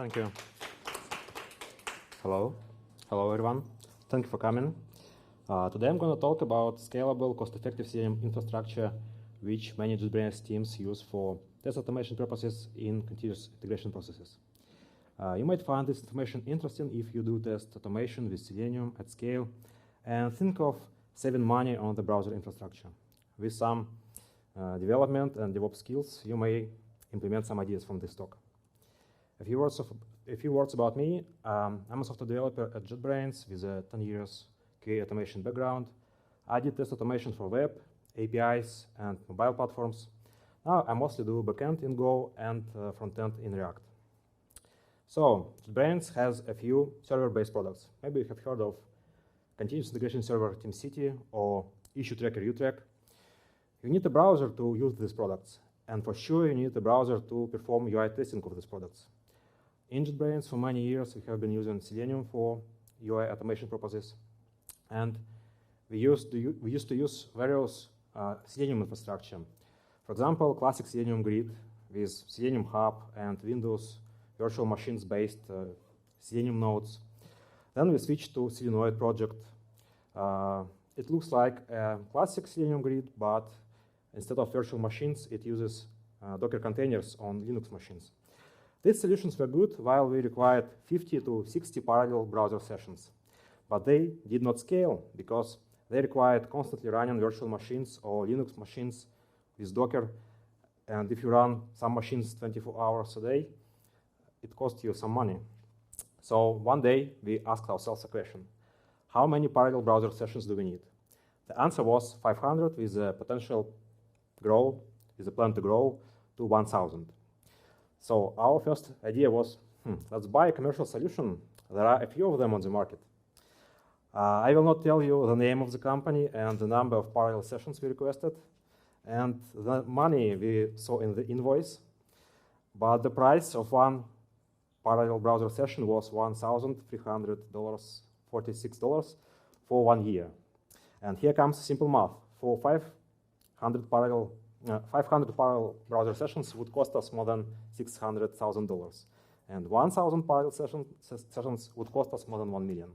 Thank you. Hello. Hello, everyone. Thank you for coming. Today I'm going to talk about scalable, cost-effective Selenium infrastructure, which many JetBrains teams use for test automation purposes in continuous integration processes. You might find this information interesting if you do test automation with Selenium at scale and think of saving money on the browser infrastructure. With some development and DevOps skills, you may implement some ideas from this talk. A few words about me. I'm a software developer at JetBrains with a 10 years QA automation background. I did test automation for web, APIs, and mobile platforms. Now I mostly do backend in Go and frontend in React. So JetBrains has a few server-based products. Maybe you have heard of continuous integration server TeamCity or issue tracker UTrack. You need a browser to use these products, and for sure you need a browser to perform UI testing of these products. In JetBrains, for many years, we have been using Selenium for UI automation purposes, and we used to use various Selenium infrastructure. For example, classic Selenium grid with Selenium Hub and Windows virtual machines-based Selenium nodes. Then we switched to Selenoid project. It looks like a classic Selenium grid, but instead of virtual machines, it uses Docker containers on Linux machines. These solutions were good while we required 50 to 60 parallel browser sessions, but they did not scale because they required constantly running virtual machines or Linux machines with Docker, and if you run some machines 24 hours a day, it costs you some money. So one day we asked ourselves a question: how many parallel browser sessions do we need? The answer was 500 with a plan to grow to 1,000. So our first idea was, let's buy a commercial solution. There are a few of them on the market. I will not tell you the name of the company and the number of parallel sessions we requested and the money we saw in the invoice, but the price of one parallel browser session was $1,346 for 1 year. And here comes simple math. For 500 parallel browser sessions would cost us more than $600,000. And 1,000 parallel sessions would cost us more than 1 million.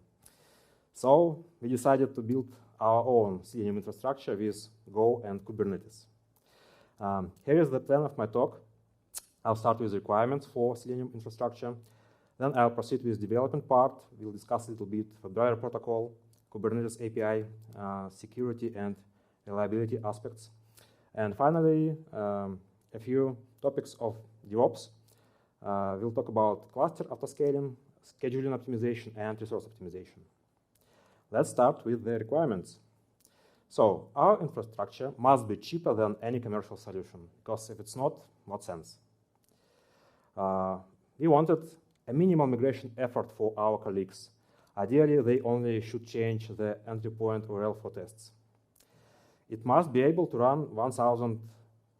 So we decided to build our own Selenium infrastructure with Go and Kubernetes. Here is the plan of my talk. I'll start with requirements for Selenium infrastructure. Then I'll proceed with development part. We'll discuss a little bit the driver protocol, Kubernetes API, security and reliability aspects. And finally, a few topics of DevOps. We'll talk about cluster autoscaling, scheduling optimization, and resource optimization. Let's start with the requirements. So our infrastructure must be cheaper than any commercial solution, because if it's not, what sense? We wanted a minimal migration effort for our colleagues. Ideally, they only should change the entry point URL for tests. It must be able to run 1,000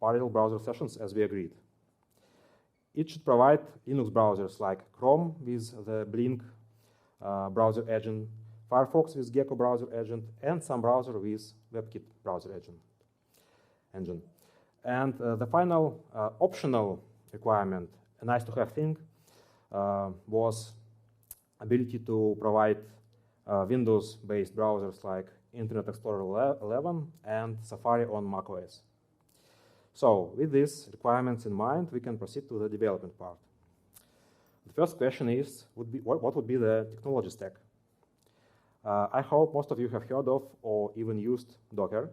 parallel browser sessions as we agreed. It should provide Linux browsers like Chrome with the Blink browser agent, Firefox with Gecko browser agent, and some browser with WebKit browser engine. And the final optional requirement, a nice-to-have thing, was ability to provide Windows-based browsers like Internet Explorer 11 and Safari on macOS. So with these requirements in mind, we can proceed to the development part. The first question what would be the technology stack? I hope most of you have heard of or even used Docker.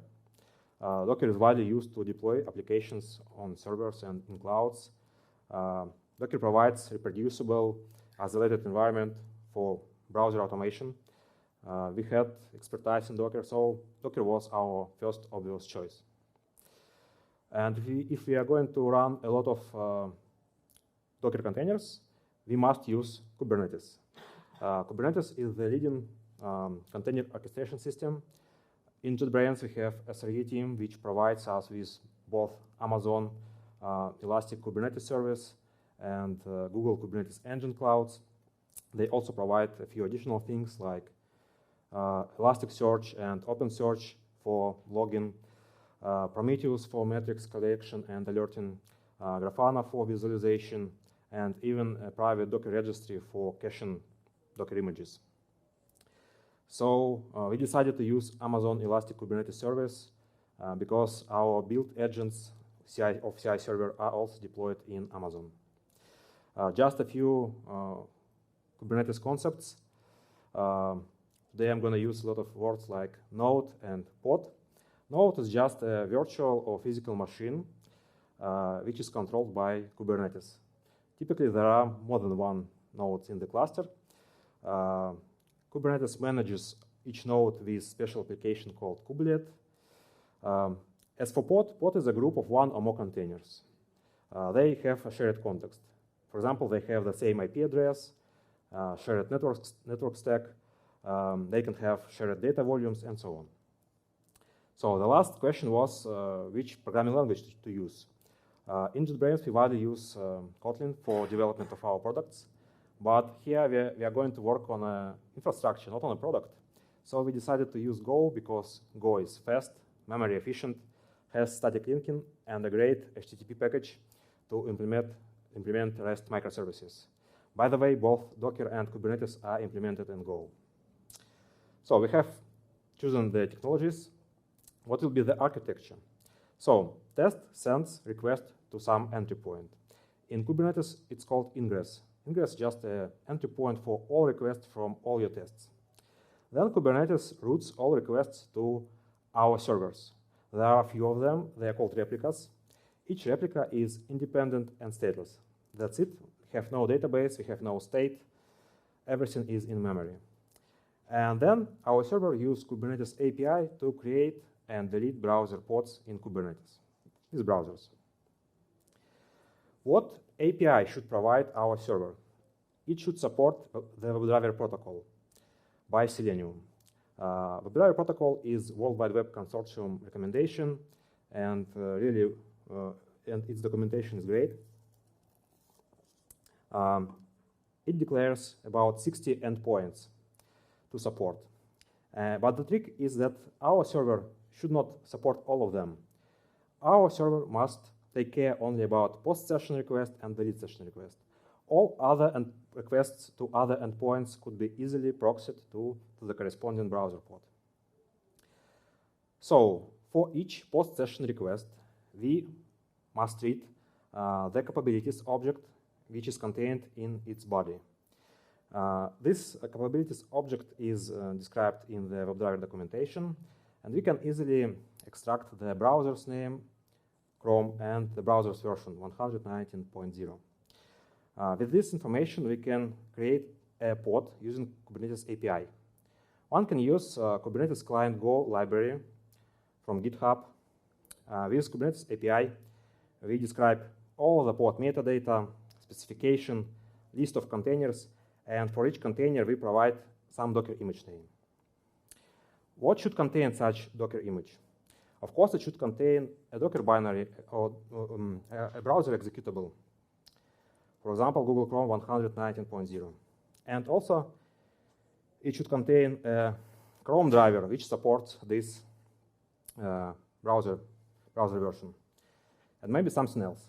Docker is widely used to deploy applications on servers and in clouds. Docker provides reproducible, isolated environment for browser automation. We had expertise in Docker, so Docker was our first obvious choice. And if we are going to run a lot of Docker containers, we must use Kubernetes. Kubernetes is the leading container orchestration system. In JetBrains, we have a SRE team which provides us with both Amazon Elastic Kubernetes service and Google Kubernetes Engine clouds. They also provide a few additional things like Elasticsearch and OpenSearch for logging, Prometheus for metrics collection and alerting, Grafana for visualization, and even a private Docker registry for caching Docker images. So we decided to use Amazon Elastic Kubernetes Service because our build agents of CI server are also deployed in Amazon. Just a few Kubernetes concepts. Today I'm going to use a lot of words like node and pod. Node is just a virtual or physical machine which is controlled by Kubernetes. Typically there are more than one node in the cluster. Kubernetes manages each node with special application called kubelet. As for pod is a group of one or more containers. They have a shared context. For example, they have the same IP address, shared network stack. They can have shared data volumes, and so on. So the last question was which programming language to use. In JetBrains, we widely use Kotlin for development of our products. But here we are going to work on an infrastructure, not on a product. So we decided to use Go because Go is fast, memory efficient, has static linking, and a great HTTP package to implement REST microservices. By the way, both Docker and Kubernetes are implemented in Go. So we have chosen the technologies. What will be the architecture? So test sends request to some entry point. In Kubernetes, it's called ingress. Ingress is just an entry point for all requests from all your tests. Then Kubernetes routes all requests to our servers. There are a few of them. They are called replicas. Each replica is independent and stateless. That's it. We have no database. We have no state. Everything is in memory. And then our server uses Kubernetes API to create and delete browser pods in Kubernetes, these browsers. What API should provide our server? It should support the WebDriver protocol by Selenium. WebDriver protocol is World Wide Web Consortium recommendation, and and its documentation is great. It declares about 60 endpoints to support. But the trick is that our server should not support all of them. Our server must take care only about post-session request and delete session request. All other requests to other endpoints could be easily proxied to the corresponding browser pod. So for each post-session request, we must treat the capabilities object which is contained in its body. This capabilities object is described in the WebDriver documentation, and we can easily extract the browser's name, Chrome, and the browser's version 119.0. With this information, we can create a pod using Kubernetes API. One can use Kubernetes Client Go library from GitHub. With Kubernetes API, we describe all the pod metadata, specification, list of containers, and for each container, we provide some Docker image name. What should contain such Docker image? Of course, it should contain a Docker binary or a browser executable. For example, Google Chrome 119.0. And also, it should contain a Chrome driver which supports this browser version, and maybe something else.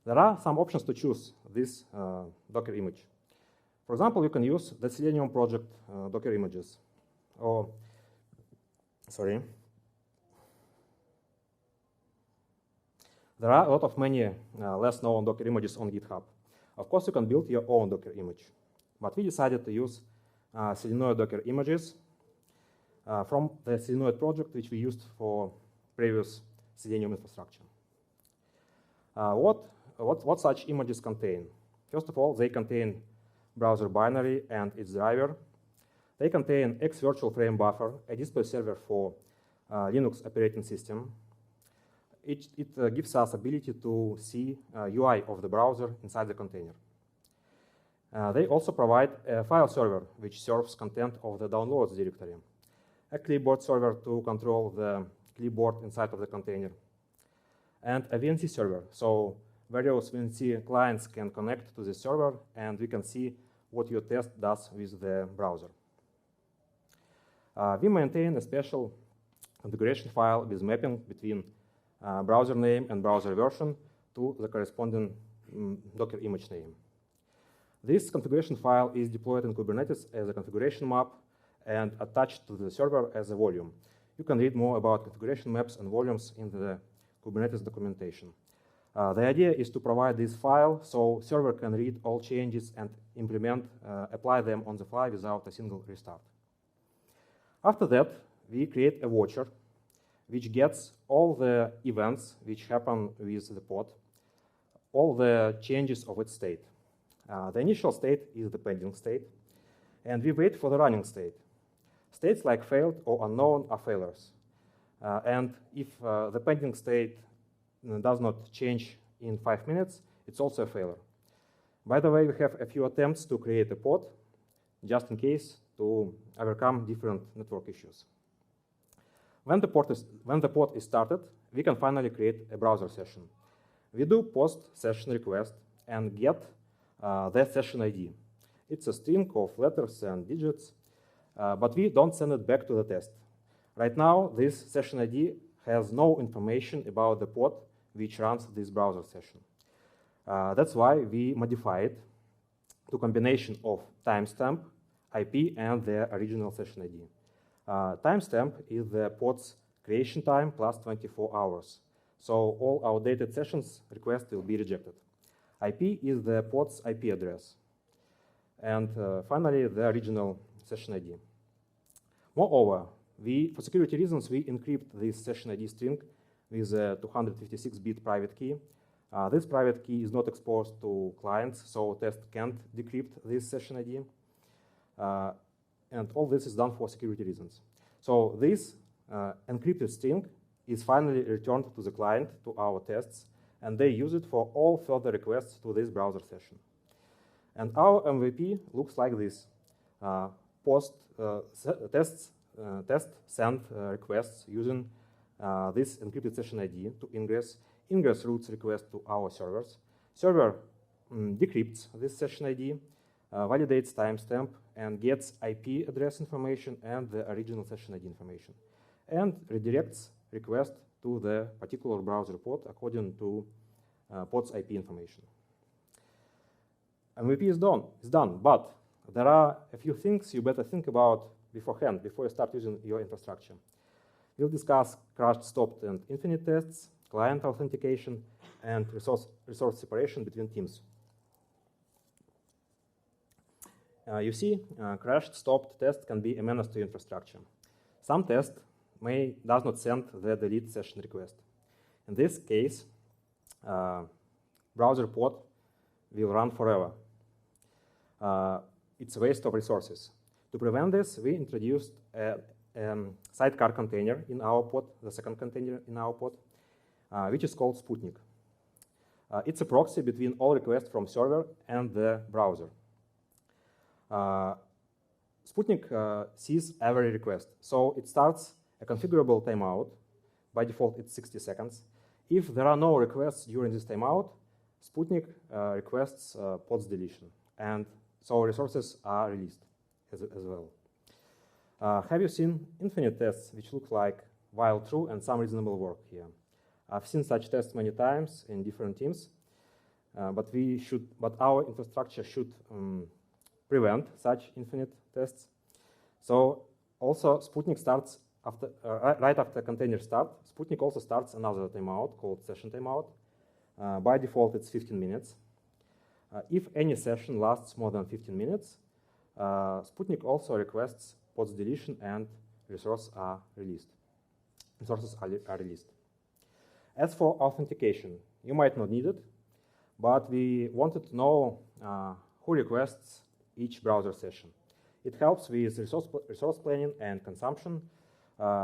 There are some options to choose this Docker image. For example, you can use the Selenium project Docker images. Or, sorry. There are a lot of many less known Docker images on GitHub. Of course, you can build your own Docker image. But we decided to use Selenoid Docker images from the Selenoid project, which we used for previous Selenium infrastructure. What such images contain? First of all, they contain browser binary and its driver. They contain X virtual frame buffer, a display server for Linux operating system. It gives us ability to see UI of the browser inside the container. They also provide a file server, which serves content of the downloads directory, a clipboard server to control the clipboard inside of the container, and a VNC server. So various VNC clients can connect to the server, and we can see what your test does with the browser. We maintain a special configuration file with mapping between browser name and browser version to the corresponding Docker image name. This configuration file is deployed in Kubernetes as a configuration map and attached to the server as a volume. You can read more about configuration maps and volumes in the Kubernetes documentation. The idea is to provide this file so server can read all changes and apply them on the fly without a single restart. After that, we create a watcher which gets all the events which happen with the pod, all the changes of its state. The initial state is the pending state, and we wait for the running state. States like failed or unknown are failures. And if the pending state does not change in 5 minutes, it's also a failure. By the way, we have a few attempts to create a pod, just in case, to overcome different network issues. When the pod is started, we can finally create a browser session. We do post session request and get the session ID. It's a string of letters and digits, but we don't send it back to the test. Right now, this session ID has no information about the pod which runs this browser session. That's why we modify it to a combination of timestamp, IP, and the original session ID. Timestamp is the pod's creation time plus 24 hours. So all outdated sessions requests will be rejected. IP is the pod's IP address. And finally, the original session ID. Moreover, for security reasons, we encrypt this session ID string with a 256-bit private key. This private key is not exposed to clients, so test can't decrypt this session ID. And all this is done for security reasons. So this encrypted string is finally returned to the client, to our tests, and they use it for all further requests to this browser session. And our MVP looks like this. Test send requests using this encrypted session ID to Ingress. Ingress routes request to our servers. Server decrypts this session ID, validates timestamp, and gets IP address information and the original session ID information, and redirects request to the particular browser pod according to pod's IP information. MVP is done, but there are a few things you better think about beforehand, before you start using your infrastructure. We'll discuss crashed, stopped, and infinite tests, client authentication, and resource separation between teams. You see, crashed, stopped test can be a menace to infrastructure. Some test does not send the delete session request. In this case, browser pod will run forever. It's a waste of resources. To prevent this, we introduced a sidecar container in our pod, the second container in our pod, which is called Sputnik. It's a proxy between all requests from server and the browser. Sputnik sees every request, so it starts a configurable timeout. By default, it's 60 seconds. If there are no requests during this timeout, Sputnik requests pod's deletion, and so resources are released as well. Have you seen infinite tests, which look like while true and some reasonable work here? I've seen such tests many times in different teams, but our infrastructure should prevent such infinite tests. So also Sputnik starts right after container start. Sputnik also starts another timeout called session timeout. By default, it's 15 minutes. If any session lasts more than 15 minutes, Sputnik also requests pod's deletion and resources are released. As for authentication, you might not need it, but we wanted to know who requests each browser session. It helps with resource planning and consumption.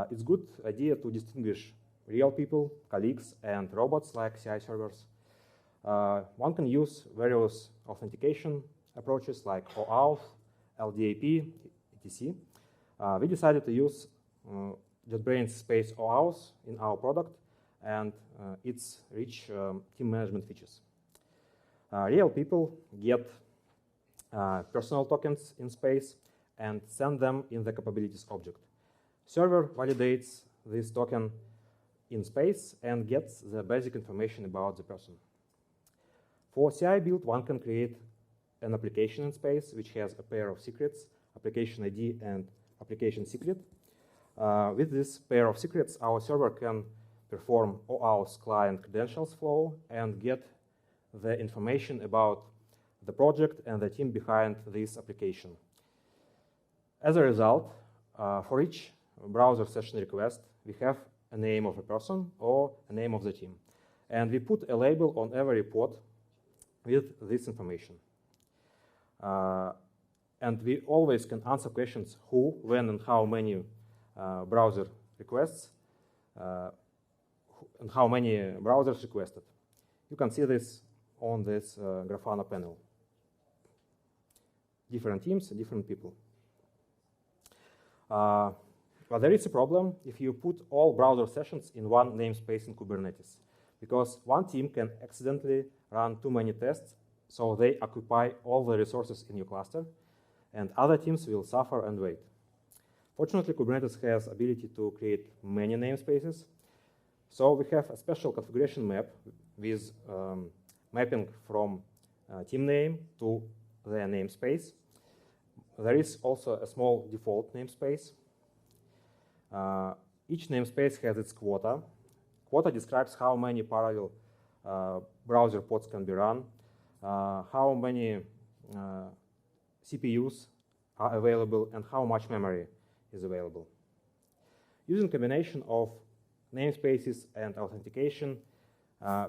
It's a good idea to distinguish real people, colleagues, and robots like CI servers. One can use various authentication approaches like OAuth, LDAP, etc. We decided to use JetBrains space OAuth in our product and its rich team management features. Real people get personal tokens in space and send them in the capabilities object. Server validates this token in space and gets the basic information about the person. For CI build, one can create an application in space which has a pair of secrets, application ID and application secret. With this pair of secrets, our server can perform OAuth client credentials flow and get the information about the project and the team behind this application. As a result, for each browser session request, we have a name of a person or a name of the team. And we put a label on every pod with this information. And we always can answer questions who, when, and how many browser requests and how many browsers requested. You can see this on this Grafana panel. Different teams, different people. But there is a problem if you put all browser sessions in one namespace in Kubernetes, because one team can accidentally run too many tests, so they occupy all the resources in your cluster, and other teams will suffer and wait. Fortunately, Kubernetes has ability to create many namespaces, so we have a special configuration map with mapping from team name to their namespace. There is also a small default namespace. Each namespace has its quota. Quota describes how many parallel browser pods can be run, how many CPUs are available, and how much memory is available. Using combination of namespaces and authentication,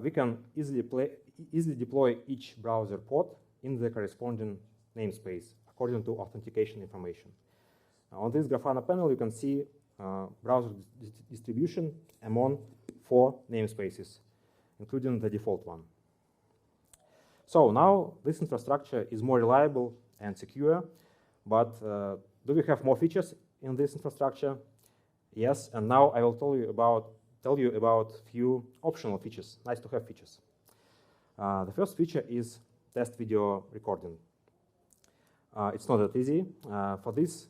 we can easily deploy each browser pod in the corresponding namespace according to authentication information. On this Grafana panel, you can see browser distribution among 4 namespaces, including the default one. So now this infrastructure is more reliable and secure, but do we have more features in this infrastructure? Yes, and now I will tell you about few optional features, nice to have features. The first feature is test video recording. It's not that easy. For this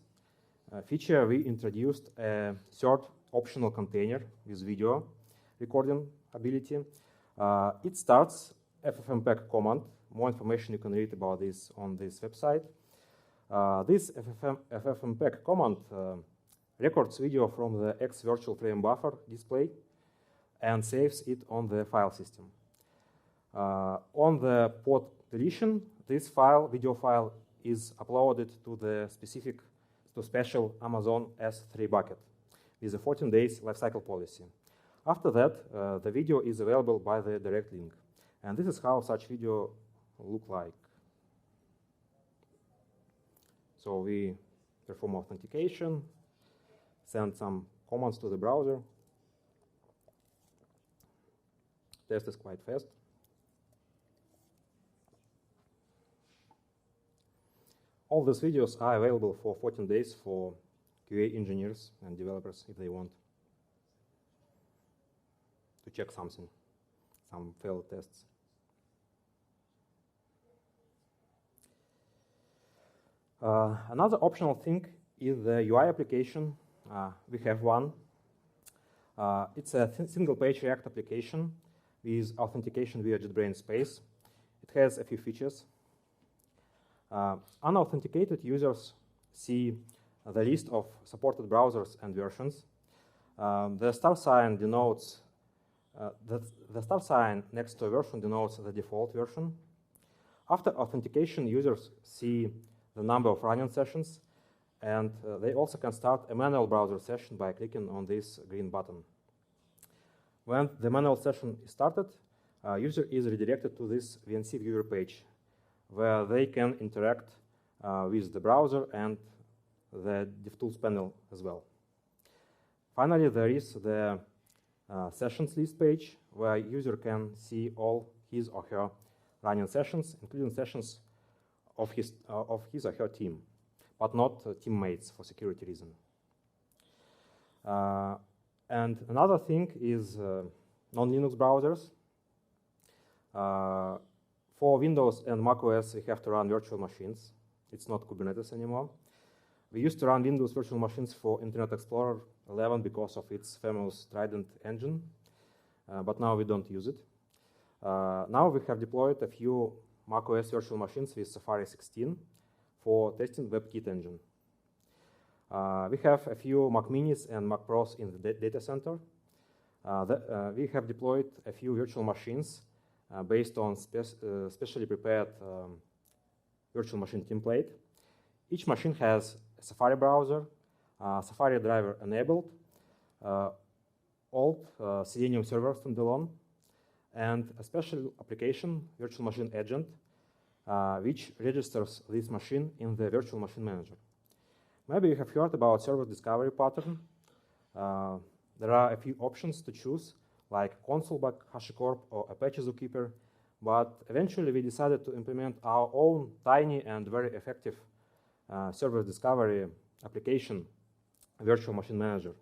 feature, we introduced a third optional container with video recording ability. It starts ffmpeg command. More information you can read about this on this website. This ffmpeg command records video from the X virtual frame buffer display and saves it on the file system. On the pod deletion, this video file is uploaded to the special Amazon S3 bucket with a 14 days lifecycle policy. After that, the video is available by the direct link. And this is how such video look like. So we perform authentication, send some commands to the browser. Test is quite fast. All these videos are available for 14 days for QA engineers and developers if they want to check something, some failed tests. Another optional thing is the UI application. We have one. It's a single-page React application with authentication via JetBrains space. It has a few features. Unauthenticated users see the list of supported browsers and versions. The star sign denotes the star sign next to a version denotes the default version. After authentication, users see the number of running sessions, and they also can start a manual browser session by clicking on this green button. When the manual session is started, user is redirected to this VNC viewer page, where they can interact with the browser and the DevTools panel as well. Finally, there is the sessions list page, where user can see all his or her running sessions, including sessions of his or her team, but not teammates for security reason. And another thing is non-Linux browsers. For Windows and macOS, we have to run virtual machines. It's not Kubernetes anymore. We used to run Windows virtual machines for Internet Explorer 11 because of its famous Trident engine, but now we don't use it. Now we have deployed a few macOS virtual machines with Safari 16 for testing WebKit engine. We have a few Mac Minis and Mac Pros in the data center. We have deployed a few virtual machines based on specially prepared virtual machine template. Each machine has a Safari browser, Safari driver enabled, old Selenium server standalone, and a special application, virtual machine agent, which registers this machine in the virtual machine manager. Maybe you have heard about service discovery pattern. There are a few options to choose, like Consulback, HashiCorp, or Apache Zookeeper, but eventually we decided to implement our own tiny and very effective service discovery application, virtual machine manager.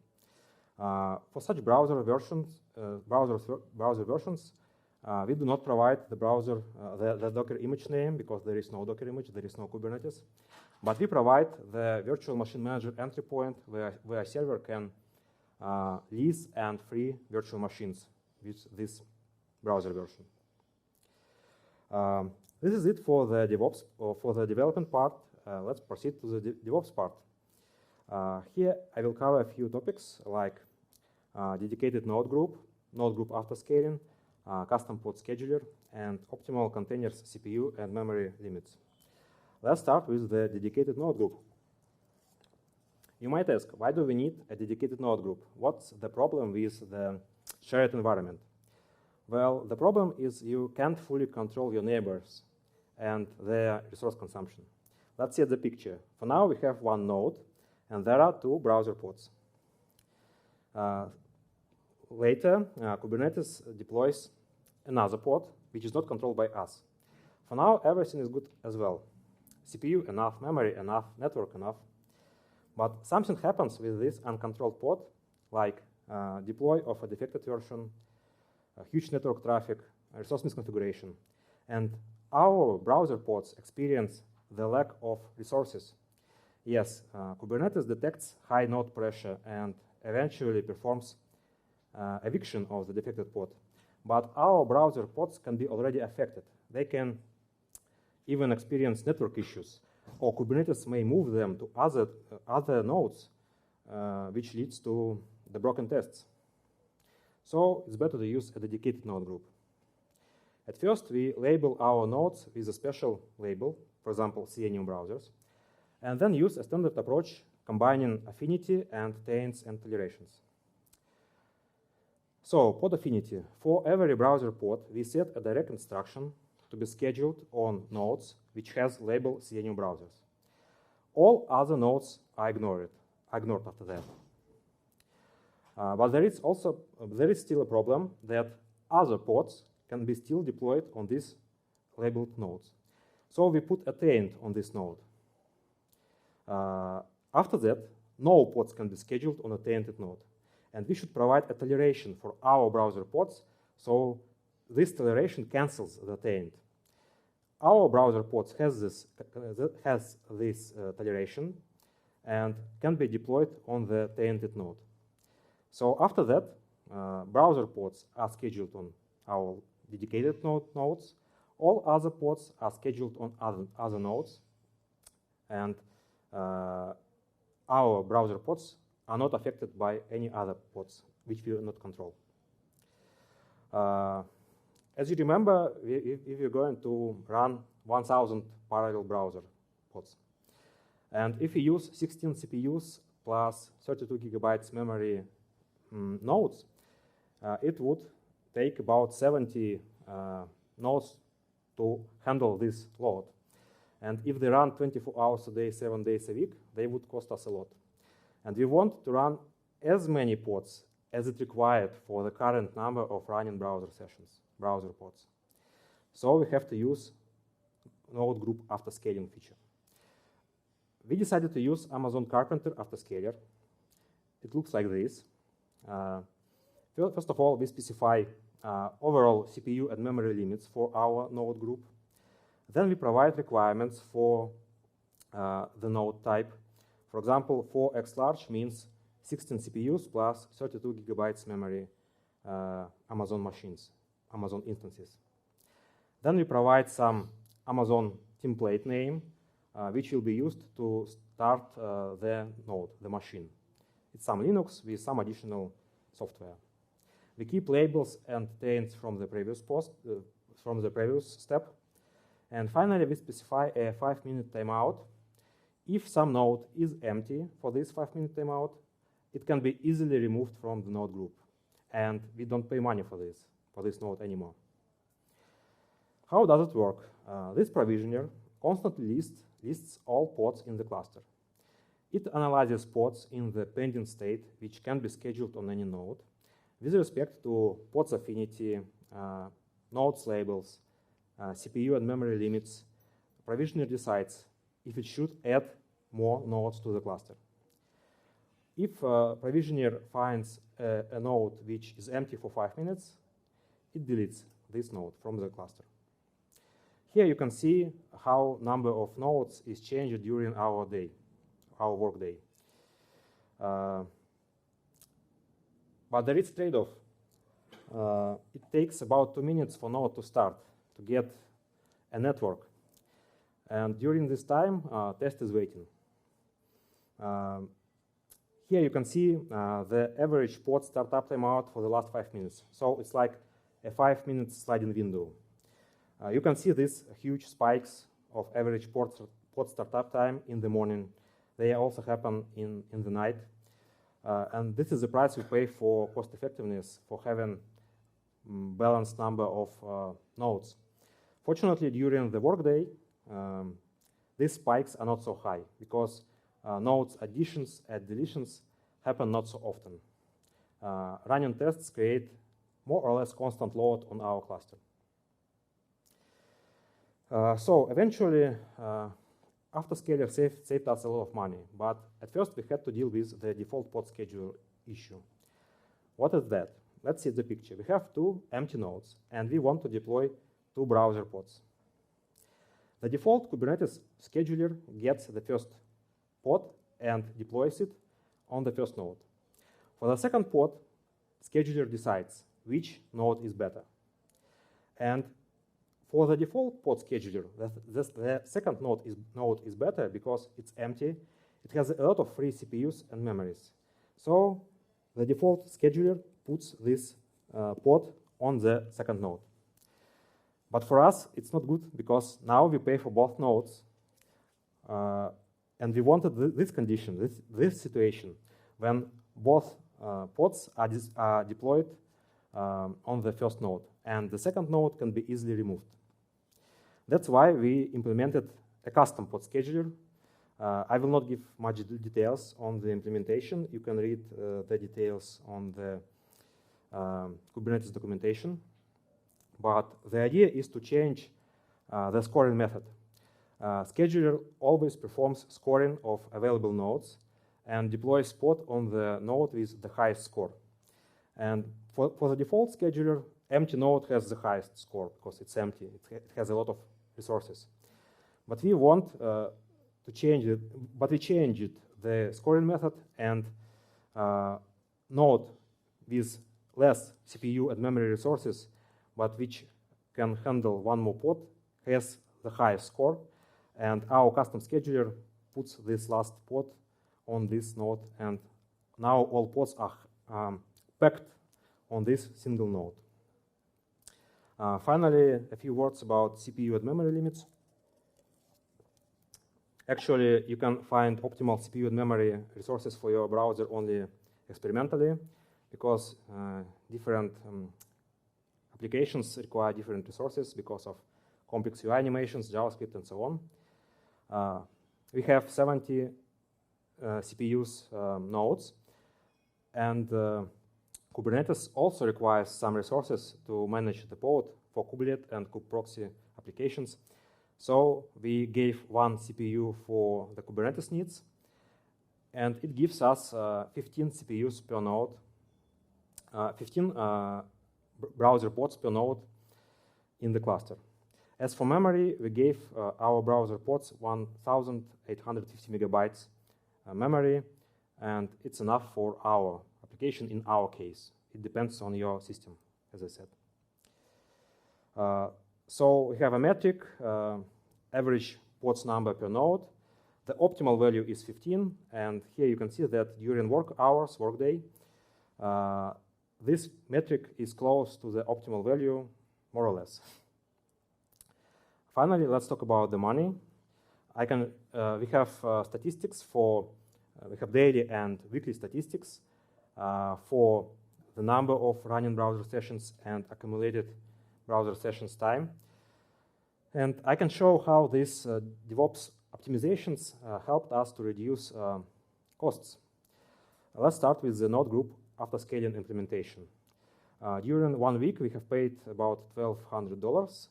For such browser versions, we do not provide the browser the Docker image name because there is no Docker image, there is no Kubernetes. But we provide the virtual machine manager entry point where a server can lease and free virtual machines with this browser version. This is it for the DevOps or for the development part. Let's proceed to the DevOps part. Here I will cover a few topics like dedicated node group autoscaling, custom pod scheduler, and optimal containers CPU and memory limits. Let's start with the dedicated node group. You might ask, why do we need a dedicated node group? What's the problem with the shared environment? Well, the problem is you can't fully control your neighbors and their resource consumption. Let's see the picture. For now, we have one node, and there are two browser pods. Later, Kubernetes deploys another pod, which is not controlled by us. For now, everything is good as well. CPU enough, memory enough, network enough. But something happens with this uncontrolled pod, like deploy of a defected version, huge network traffic, resource misconfiguration. And our browser pods experience the lack of resources. Yes, Kubernetes detects high node pressure and eventually performs eviction of the defected pod. But our browser pods can be already affected. They can even experience network issues, or Kubernetes may move them to other nodes, which leads to the broken tests. So it's better to use a dedicated node group. At first, we label our nodes with a special label, for example, Selenium browsers, and then use a standard approach combining affinity and taints and tolerations. So, pod affinity. For every browser pod, we set a direct instruction to be scheduled on nodes which has label Selenium browsers. All other nodes are ignored after that. But there is still a problem that other pods can be still deployed on these labeled nodes. So we put a taint on this node. After that, no pods can be scheduled on a tainted node. And we should provide a toleration for our browser pods, so this toleration cancels the taint. Our browser pods has this toleration and can be deployed on the tainted node. So after that, browser pods are scheduled on our dedicated nodes. All other pods are scheduled on other nodes, and our browser pods are not affected by any other pods, which we do not control. As you remember, if you're going to run 1,000 parallel browser pods, and if you use 16 CPUs plus 32 gigabytes memory nodes, it would take about 70 nodes to handle this load. And if they run 24 hours a day, 7 days a week, they would cost us a lot. And we want to run as many pods as it required for the current number of running browser sessions, browser pods. So we have to use node group autoscaling feature. We decided to use Amazon Carpenter autoscaler. It looks like this. First of all, we specify overall CPU and memory limits for our node group. Then we provide requirements for the node type. For example, 4x large means 16 CPUs plus 32 gigabytes memory Amazon machines, Amazon instances. Then we provide some Amazon template name, which will be used to start the node, the machine. It's some Linux with some additional software. We keep labels and taints from the previous step. And finally, we specify a 5-minute timeout. If some node is empty for this 5-minute timeout, it can be easily removed from the node group. And we don't pay money for this node anymore. How does it work? This provisioner constantly lists all pods in the cluster. It analyzes pods in the pending state, which can be scheduled on any node, with respect to pods affinity, nodes labels, CPU and memory limits. Provisioner decides if it should add more nodes to the cluster. If provisioner finds a node which is empty for 5 minutes, it deletes this node from the cluster. Here you can see how number of nodes is changed during our work day. But there is trade-off. It takes about 2 minutes for node to start, to get a network. And during this time, test is waiting. Here you can see the average pod startup timeout for the last 5 minutes. So it's like a 5-minute sliding window. You can see these huge spikes of average pod startup time in the morning. They also happen in the night. And this is the price we pay for cost effectiveness, for having balanced number of nodes. Fortunately, during the workday, these spikes are not so high because nodes additions and deletions happen not so often. Running tests create more or less constant load on our cluster. So eventually, autoscaling saved us a lot of money, but at first we had to deal with the default pod schedule issue. What is that? Let's see the picture. We have 2 empty nodes, and we want to deploy 2 browser pods. The default Kubernetes scheduler gets the first pod and deploys it on the first node. For the second pod, scheduler decides which node is better. And for the default pod scheduler, the second node is better because it's empty. It has a lot of free CPUs and memories. So the default scheduler puts this pod on the second node. But for us, it's not good because now we pay for both nodes. And we wanted this condition, this situation, when both pods are deployed on the first node, and the second node can be easily removed. That's why we implemented a custom pod scheduler. I will not give much details on the implementation. You can read the details on the Kubernetes documentation. But the idea is to change the scoring method. Scheduler always performs scoring of available nodes and deploys pod on the node with the highest score. And for the default scheduler, empty node has the highest score because it's empty. It has a lot of resources. But we want to change it, but we changed the scoring method, and node with less CPU and memory resources, but which can handle 1 more pod, has the highest score. And our custom scheduler puts this last pod on this node, and now all pods are packed on this single node. Finally, a few words about CPU and memory limits. Actually, you can find optimal CPU and memory resources for your browser only experimentally, because different applications require different resources because of complex UI animations, JavaScript, and so on. We have 70 CPUs nodes, and Kubernetes also requires some resources to manage the pod for kubelet and kubeproxy applications. So we gave 1 CPU for the Kubernetes needs, and it gives us 15 CPUs per node, 15 browser pods per node in the cluster. As for memory, we gave our browser pods 1,850 megabytes memory, and it's enough for our application in our case. It depends on your system, as I said. So we have a metric, average pods number per node. The optimal value is 15, and here you can see that during work hours, workday, this metric is close to the optimal value, more or less. Finally, let's talk about the money. We have statistics for, we have daily and weekly statistics for the number of running browser sessions and accumulated browser sessions time. And I can show how these DevOps optimizations helped us to reduce costs. Let's start with the node group autoscaling implementation. During 1 week, we have paid about $1,200.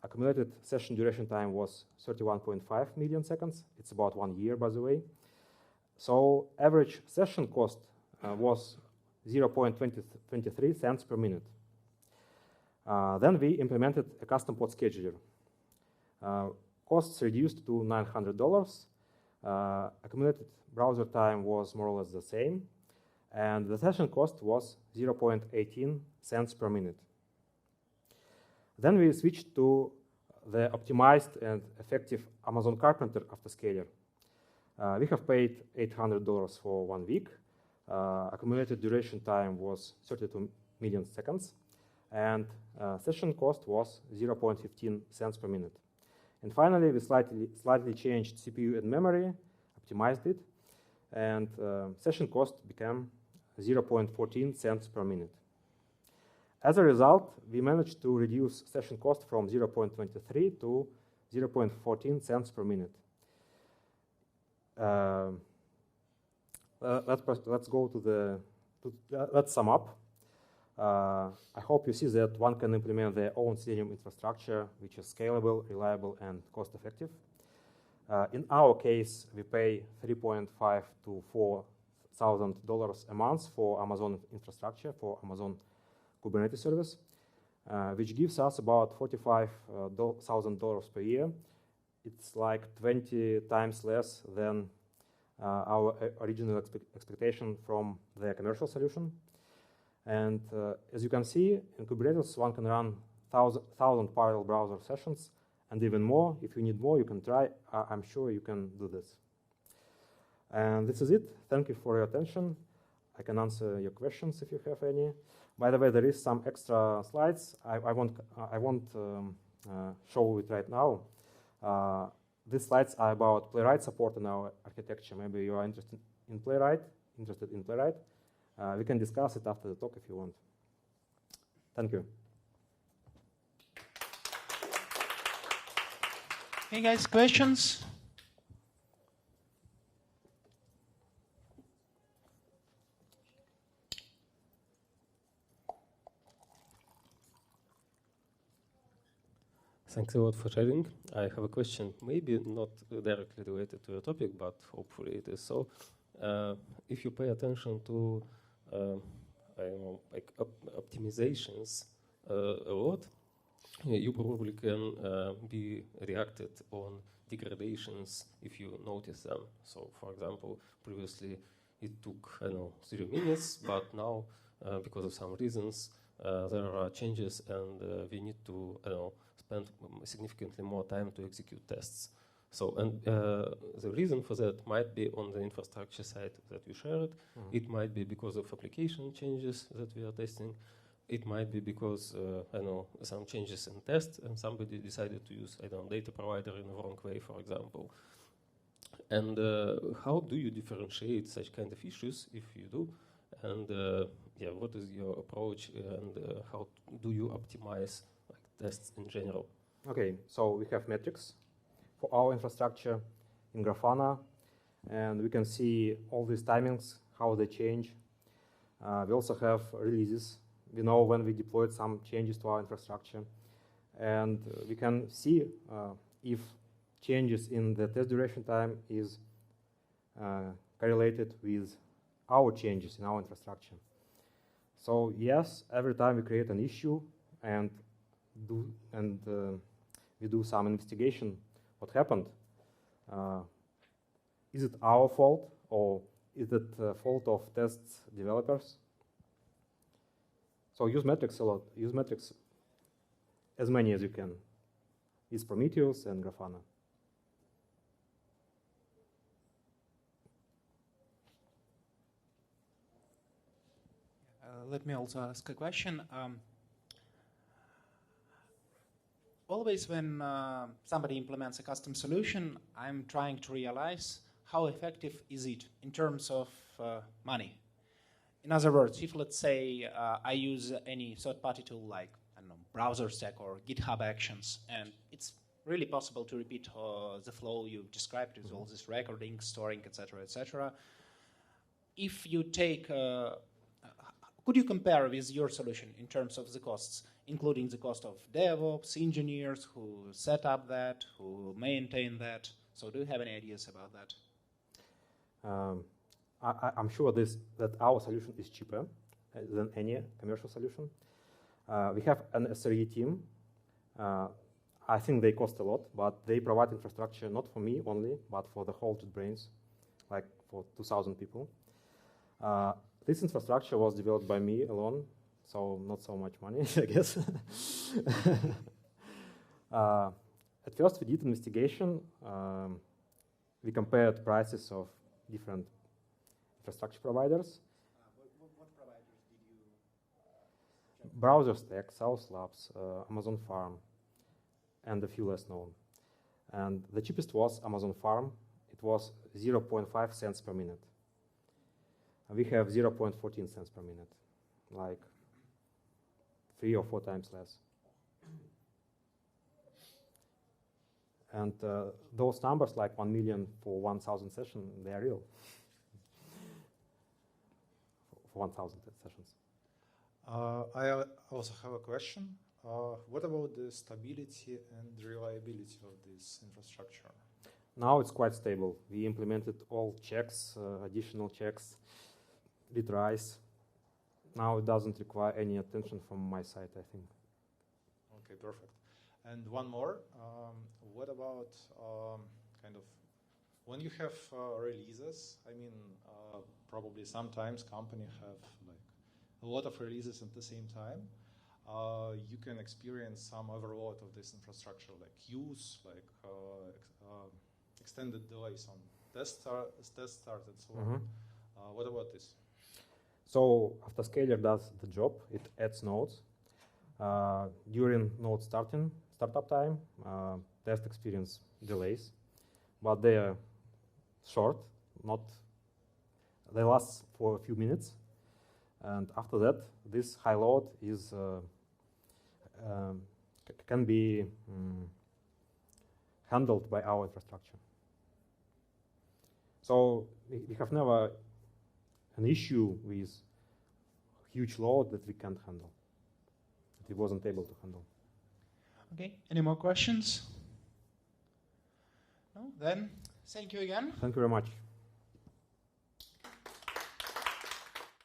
Accumulated session duration time was 31.5 million seconds. It's about 1 year, by the way. So average session cost was 0.23 cents per minute. Then we implemented a custom pod scheduler. Costs reduced to $900. Accumulated browser time was more or less the same. And the session cost was 0.18 cents per minute. Then we switched to the optimized and effective Amazon Carpenter autoscaler. We have paid $800 for 1 week. Accumulated duration time was 32 million seconds. And session cost was 0.15 cents per minute. And finally, we slightly changed CPU and memory, optimized it, and session cost became 0.14 cents per minute. As a result, we managed to reduce session cost from 0.23 to 0.14 cents per minute. Let's sum up. I hope you see that one can implement their own Selenium infrastructure, which is scalable, reliable, and cost-effective. In our case, we pay $3.5 to $4,000 a month for Amazon infrastructure, for Amazon Kubernetes service, which gives us about $45,000 per year. It's like 20 times less than our original expectation from the commercial solution. And as you can see, in Kubernetes, one can run 1,000 parallel browser sessions, and even more. If you need more, you can try. I'm sure you can do this. And this is it. Thank you for your attention. I can answer your questions if you have any. By the way, there is some extra slides. I won't show it right now. These slides are about Playwright support in our architecture. Maybe you are interested in Playwright. We can discuss it after the talk if you want. Thank you. Hey guys, questions? Thanks a lot for sharing. I have a question, maybe not directly related to your topic, but hopefully it is so. If you pay attention to I don't know, like optimisations a lot, you probably can be reacted on degradations if you notice them. So, for example, previously it took, I don't know, 0 minutes, but now, because of some reasons, there are changes and we need to, I don't know, spend significantly more time to execute tests. So, and the reason for that might be on the infrastructure side that you shared. Mm-hmm. It might be because of application changes that we are testing. It might be because, I don't know, some changes in tests and somebody decided to use, I don't know, data provider in the wrong way, for example. And how do you differentiate such kind of issues, if you do? And yeah, what is your approach and how do you optimize like, tests in general? Okay, so we have metrics for our infrastructure in Grafana, and we can see all these timings, how they change. We also have releases. We know when we deployed some changes to our infrastructure. And we can see if changes in the test duration time is correlated with our changes in our infrastructure. So yes, every time we create an issue and we do some investigation, what happened? Is it our fault or is it the fault of test developers? So use metrics a lot. Use metrics as many as you can. is Prometheus and Grafana. Let me also ask a question. Always when somebody implements a custom solution, I'm trying to realize how effective is it in terms of money. In other words, if let's say I use any third-party tool like, I don't know, Browser Stack or GitHub Actions, and it's really possible to repeat the flow you've described with all this recording, storing, etc., etc. If you take, could you compare with your solution in terms of the costs, including the cost of DevOps, engineers who set up that, who maintain that? So do you have any ideas about that? I'm sure that our solution is cheaper than any commercial solution. We have an SRE team. I think they cost a lot, but they provide infrastructure not for me only, but for the whole JetBrains, like for 2,000 people. This infrastructure was developed by me alone, so not so much money, I guess. At first, we did investigation. We compared prices of different infrastructure providers. What providers did you check? Browser Stack, South Labs, Amazon Farm, and a few less known. And the cheapest was Amazon Farm. It was 0.5 cents per minute. And we have 0.14 cents per minute, like 3 or 4 times less. And those numbers, like 1 million for 1,000 sessions, they are real. For 1,000 sessions. I also have a question. What about the stability and reliability of this infrastructure? Now it's quite stable. We implemented all checks, additional checks, retries. Now it doesn't require any attention from my side, I think. Okay, perfect. And one more. What about kind of when you have releases? I mean, probably sometimes companies have like a lot of releases at the same time. You can experience some overload of this infrastructure, like queues, like extended delays on test start and so on. What about this? So Autoscaler does the job. It adds nodes. During node startup time, test experience delays, but they are short, they last for a few minutes. And after that, this high load is can be handled by our infrastructure. So we have never an issue with huge load that we can't handle, that we wasn't able to handle. Okay, any more questions? No? Then, thank you again. Thank you very much.